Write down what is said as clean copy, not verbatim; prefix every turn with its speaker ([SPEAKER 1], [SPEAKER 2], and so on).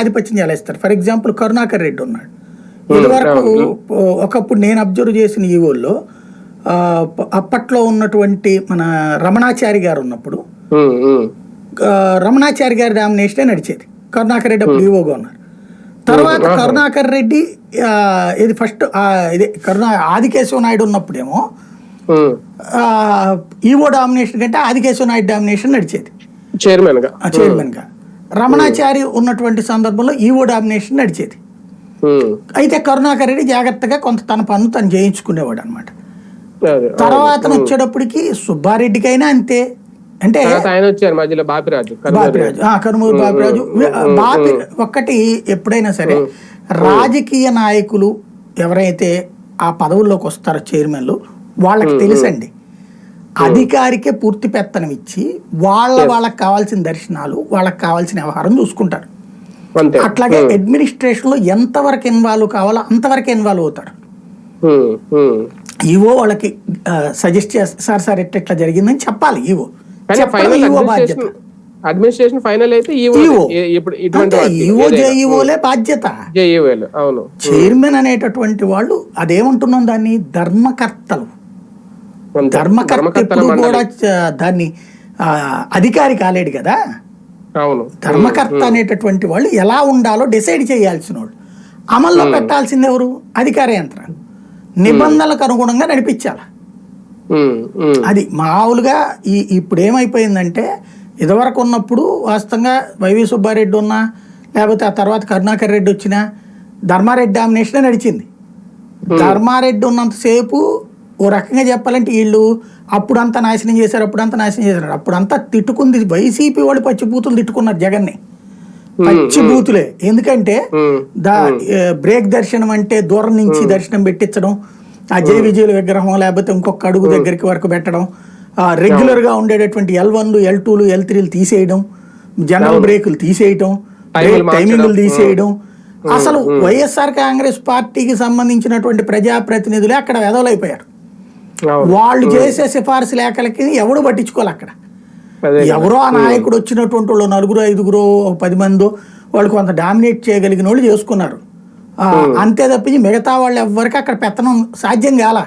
[SPEAKER 1] ఆధిపత్యం చెలాయిస్తారు. For example Karunakar Reddy ఉన్నాడు. ఇదివరకు ఒకప్పుడు నేను అబ్జర్వ్ చేసిన ఈవోల్లో అప్పట్లో ఉన్నటువంటి మన రమణాచారి గారు ఉన్నప్పుడు రమణాచారి గారి డామినేషనే నడిచేది. కరుణాకర్ రెడ్డి అప్పుడు ఈవోగా ఉన్నారు. తర్వాత కరుణాకర్ రెడ్డి ఇది ఫస్ట్ ఇది ఆదికేశవ నాయుడు ఉన్నప్పుడేమో ఈవో డామినేషన్ కంటే ఆదికేశవ నాయుడు డామినేషన్ నడిచేది చైర్మన్ గా. రమణాచారి ఉన్నటువంటి సందర్భంలో ఈవో డామినేషన్ నడిచేది. అయితే కరుణాకర్ రెడ్డి జాగ్రత్తగా కొంత తన పన్ను తను చేయించుకునేవాడు అనమాట. తర్వాత వచ్చేటప్పటికి సుబ్బారెడ్డికైనా అంతే. అంటే కనుమూరు బాపిరాజు ఒక్కటి ఎప్పుడైనా సరే రాజకీయ నాయకులు ఎవరైతే ఆ పదవుల్లోకి వస్తారో చైర్మన్లు వాళ్ళకి తెలుసండి, అధికారికే పూర్తి పెత్తనం ఇచ్చి వాళ్ళకి కావాల్సిన దర్శనాలు వాళ్ళకి కావాల్సిన వ్యవహారం చూసుకుంటారు. అట్లాగే అడ్మినిస్ట్రేషన్ లో ఎంతవరకు ఇన్వాల్వ్ కావాలో అంతవరకు ఇన్వాల్వ్ అవుతారు. ఈవో వాళ్ళకి సజెస్ట్ చేస్తారు, సార్ ఇట్లా జరిగిందని చెప్పాలి. ఈవో బాధ్యత,
[SPEAKER 2] అడ్మినిస్ట్రేషన్ ఫైనల్ అయితే
[SPEAKER 1] జేఈఓలే బాధ్యత. చైర్మన్ అనేటటువంటి వాళ్ళు అదేమంటున్నాం దాన్ని ధర్మకర్తలు. ధర్మకర్త ఎప్పుడు కూడా దాన్ని అధికారి కాలేడు కదా. ధర్మకర్త అనేటటువంటి వాళ్ళు ఎలా ఉండాలో డిసైడ్ చేయాల్సిన వాళ్ళు, అమల్లో పెట్టాల్సింది ఎవరు? అధికార యంత్రాలు. నిబంధనలకు అనుగుణంగా నడిపించాలి. అది మామూలుగా ఇప్పుడు ఏమైపోయిందంటే ఇదివరకు ఉన్నప్పుడు వాస్తవంగా వైవి సుబ్బారెడ్డి ఉన్నా లేకపోతే ఆ తర్వాత కరుణాకర్ రెడ్డి వచ్చినా ధర్మారెడ్డి డామినేషనే నడిచింది. ధర్మారెడ్డి ఉన్నంతసేపు ఓ రకంగా చెప్పాలంటే వీళ్ళు అప్పుడంతా నాశనం చేశారు, అప్పుడంతా తిట్టుకుంది వైసీపీ వాళ్ళు పచ్చిబూతులు తిట్టుకున్నారు జగన్ని. పచ్చిబూతులే. ఎందుకంటే బ్రేక్ దర్శనం అంటే దూరం నుంచి దర్శనం పెట్టించడం, ఆ జయ విజయుల విగ్రహం లేకపోతే ఇంకొక అడుగు దగ్గరికి వరకు పెట్టడం, రెగ్యులర్ గా ఉండేటటువంటి L1లు L2లు L3లు తీసేయడం, జనరల్ బ్రేకులు తీసేయడం, టైమింగ్లు తీసేయడం. అసలు వైఎస్ఆర్ కాంగ్రెస్ పార్టీకి సంబంధించినటువంటి ప్రజాప్రతినిధులే అక్కడ వెదవలైపోయారు. వాళ్ళు చేసే సిఫార్సు లేఖలకి ఎవడు పట్టించుకోవాలి. అక్కడ ఎవరో ఆ నాయకుడు వచ్చినటువంటి వాళ్ళు 4-5 10 మందో వాళ్ళు కొంత డామినేట్ చేయగలిగిన వాళ్ళు చేసుకున్నారు. అంతే తప్పించి మిగతా వాళ్ళు ఎవ్వరికి అక్కడ పెత్తనం సాధ్యం కాల.